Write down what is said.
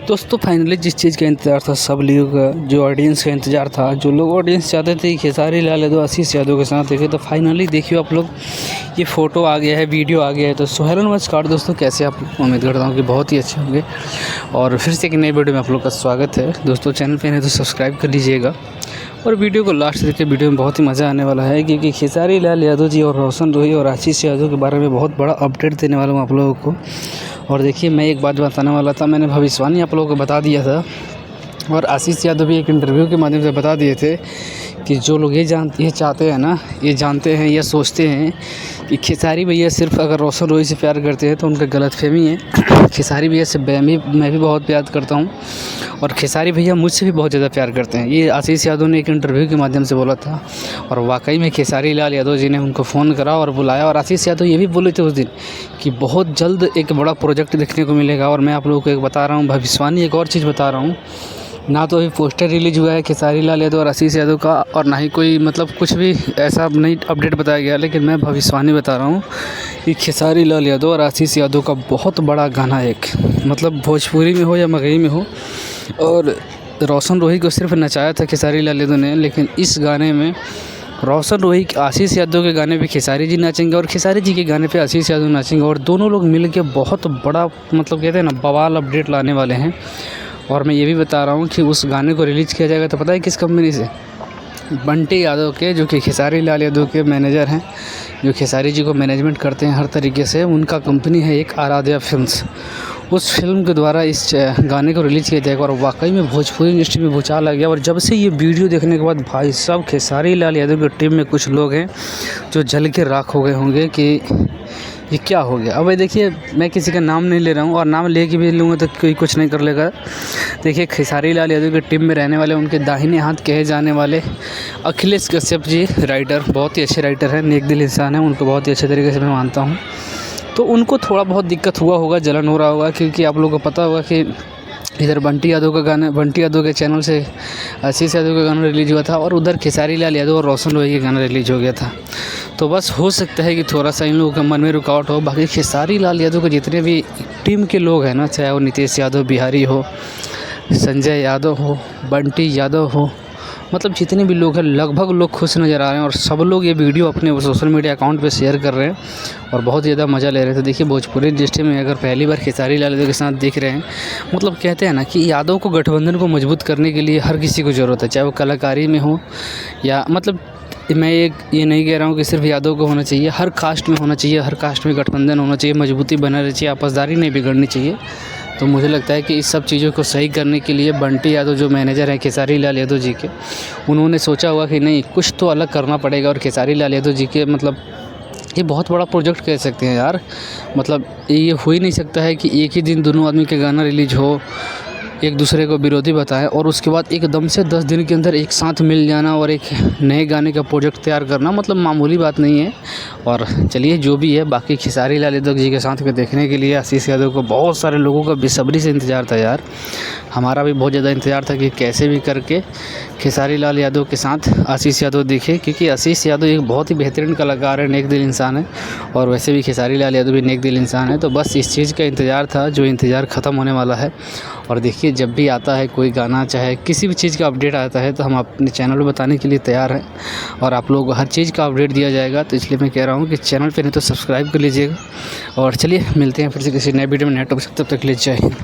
दोस्तों फाइनली जिस चीज़ का इंतज़ार था सब लोगों का, जो ऑडियंस का इंतज़ार था, जो लोग ऑडियंस चाहते थे खेसारी लाल यादव आशीष यादव के साथ देखे, तो फाइनली देखिए आप लोग ये फ़ोटो आ गया है, वीडियो आ गया है। तो सो हेलो नमस्कार दोस्तों, कैसे आप? उम्मीद करता हूँ कि बहुत ही अच्छे होंगे। और फिर से एक नई वीडियो में आप लोग का स्वागत है दोस्तों। चैनल पर है तो सब्सक्राइब कर लीजिएगा और वीडियो को लास्ट देखिए। वीडियो में बहुत ही मज़ा आने वाला है क्योंकि खेसारी लाल यादव जी और रोशन रोही और आशीष यादव के बारे में बहुत बड़ा अपडेट देने वाला हूँ आप लोगों को। और देखिए मैं एक बात बताने वाला था, मैंने भविष्यवाणी आप लोगों को बता दिया था और आशीष यादव भी एक इंटरव्यू के माध्यम से बता दिए थे कि जो लोग ये चाहते हैं ना, ये जानते हैं या सोचते हैं कि खेसारी भैया सिर्फ अगर रोशन रोही से प्यार करते हैं तो उनका गलतफहमी है। खेसारी भैया से मैं भी बहुत प्यार करता हूँ और खेसारी भैया मुझसे भी बहुत ज़्यादा प्यार करते हैं। ये आशीष यादव ने एक इंटरव्यू के माध्यम से बोला था और वाकई में खेसारी लाल यादव जी ने उनको फ़ोन करा और बुलाया। और आशीष यादव ये भी बोले थे उस दिन कि बहुत जल्द एक बड़ा प्रोजेक्ट देखने को मिलेगा। और मैं आप लोगों को एक बता रहा हूँ भविष्यवाणी, एक और चीज़ बता रहा हूँ, ना तो अभी पोस्टर रिलीज़ हुआ है खेसारी लाल यादव और आशीष यादव का, और ना ही कोई मतलब कुछ भी ऐसा नई अपडेट बताया गया, लेकिन मैं भविष्यवाणी बता रहा हूँ कि खेसारी लाल यादव और आशीष यादव का बहुत बड़ा गाना, एक मतलब भोजपुरी में हो या मगही में हो। और रोशन रोही को सिर्फ नचाया था खेसारी लाल यादव ने, लेकिन इस गाने में रोशन रोही आशीष यादव के गाने पे खेसारी जी नाचेंगे और खेसारी जी के गाने पे आशीष यादव नाचेंगे और दोनों लोग मिल के बहुत बड़ा मतलब कहते हैं ना बवाल अपडेट लाने वाले हैं। और मैं ये भी बता रहा हूँ कि उस गाने को रिलीज़ किया जाएगा तो पता है किस कंपनी से? बंटी यादव के, जो कि खेसारी लाल यादव के मैनेजर हैं, जो खेसारी जी को मैनेजमेंट करते हैं हर तरीके से। उनका कंपनी है एक आराध्या फिल्म्स। उस फिल्म के द्वारा इस गाने को रिलीज़ किया जाएगा और वाकई में भोजपुरी इंडस्ट्री में भूचाल आ गया। और जब से ये वीडियो देखने के बाद भाई साहब खेसारी लाल यादव की टीम में कुछ लोग हैं जो जल के राख हो गए होंगे कि ये क्या हो गया। अब भाई देखिए मैं किसी का नाम नहीं ले रहा हूँ और नाम ले के भी लूँगा तो कोई कुछ नहीं कर लेगा। देखिए खेसारी लाल यादव की टीम में रहने वाले उनके दाहिने हाथ कहे जाने वाले अखिलेश कश्यप जी, राइटर, बहुत ही अच्छे राइटर हैं, नेक दिल इंसान हैं, उनको बहुत ही अच्छे तरीके से मैं मानता हूँ। तो उनको थोड़ा बहुत दिक्कत हुआ होगा, जलन हो रहा होगा, क्योंकि आप लोगों को पता होगा कि इधर बंटी यादव का गाना, बंटी यादव के चैनल से आशीष यादव का गाना रिलीज़ हुआ था और उधर खेसारी लाल यादव और रोशन रोही का गाना रिलीज़ हो गया था। तो बस हो सकता है कि थोड़ा सा इन लोगों के मन में रुकावट हो। बाकी खेसारी लाल यादव के जितने भी टीम के लोग हैं ना, चाहे वो नीतीश यादव बिहारी हो, संजय यादव हो, बंटी यादव हो, मतलब जितने भी लोग हैं लगभग लोग खुश नज़र आ रहे हैं और सब लोग ये वीडियो अपने सोशल मीडिया अकाउंट पे शेयर कर रहे हैं और बहुत ज़्यादा मज़ा ले रहे थे। देखिए भोजपुरी इंडस्ट्री में अगर पहली बार खेसारी लाल यादव के साथ दिख रहे हैं, मतलब कहते हैं ना कि यादव को गठबंधन को मजबूत करने के लिए हर किसी को ज़रूरत है, चाहे वो कलाकारी में हो या मतलब मैं ये नहीं कह रहा हूँ कि सिर्फ यादव को होना चाहिए, हर कास्ट में होना चाहिए, हर कास्ट में गठबंधन होना चाहिए, मजबूती बना रहनी चाहिए, आपसदारी नहीं बिगड़नी चाहिए। तो मुझे लगता है कि इस सब चीज़ों को सही करने के लिए बंटी यादव जो मैनेजर हैं खेसारी लाल यादव जी के, उन्होंने सोचा हुआ कि नहीं कुछ तो अलग करना पड़ेगा। और खेसारी लाल यादव जी के मतलब ये बहुत बड़ा प्रोजेक्ट कह सकते हैं यार, मतलब ये हो ही नहीं सकता है कि एक ही दिन दोनों आदमी के गाना रिलीज हो, एक दूसरे को विरोधी बताएं और उसके बाद एकदम से 10 दिन के अंदर एक साथ मिल जाना और एक नए गाने का प्रोजेक्ट तैयार करना, मतलब मामूली बात नहीं है। और चलिए जो भी है, बाकी खेसारी लाल यादव जी के साथ को देखने के लिए आशीष यादव को बहुत सारे लोगों का बेसब्री से इंतज़ार था यार। हमारा भी बहुत ज़्यादा इंतज़ार था कि कैसे भी करके खेसारी लाल यादव के साथ आशीष यादव दिखे, क्योंकि आशीष यादव एक बहुत ही बेहतरीन कलाकार है, नेक दिल इंसान है और वैसे भी खेसारी लाल यादव भी नेक दिल इंसान है। तो बस इस चीज़ का इंतज़ार था, जो इंतज़ार ख़त्म होने वाला है। और देखिए जब भी आता है कोई गाना, चाहे किसी भी चीज़ का अपडेट आता है, तो हम अपने चैनल पर बताने के लिए तैयार हैं और आप लोगों को हर चीज़ का अपडेट दिया जाएगा। तो इसलिए मैं कह रहा हूँ कि चैनल पर नहीं तो सब्सक्राइब कर लीजिएगा। और चलिए मिलते हैं फिर से किसी नए वीडियो में, नए टॉपिक। तब तक ले जय हिंद।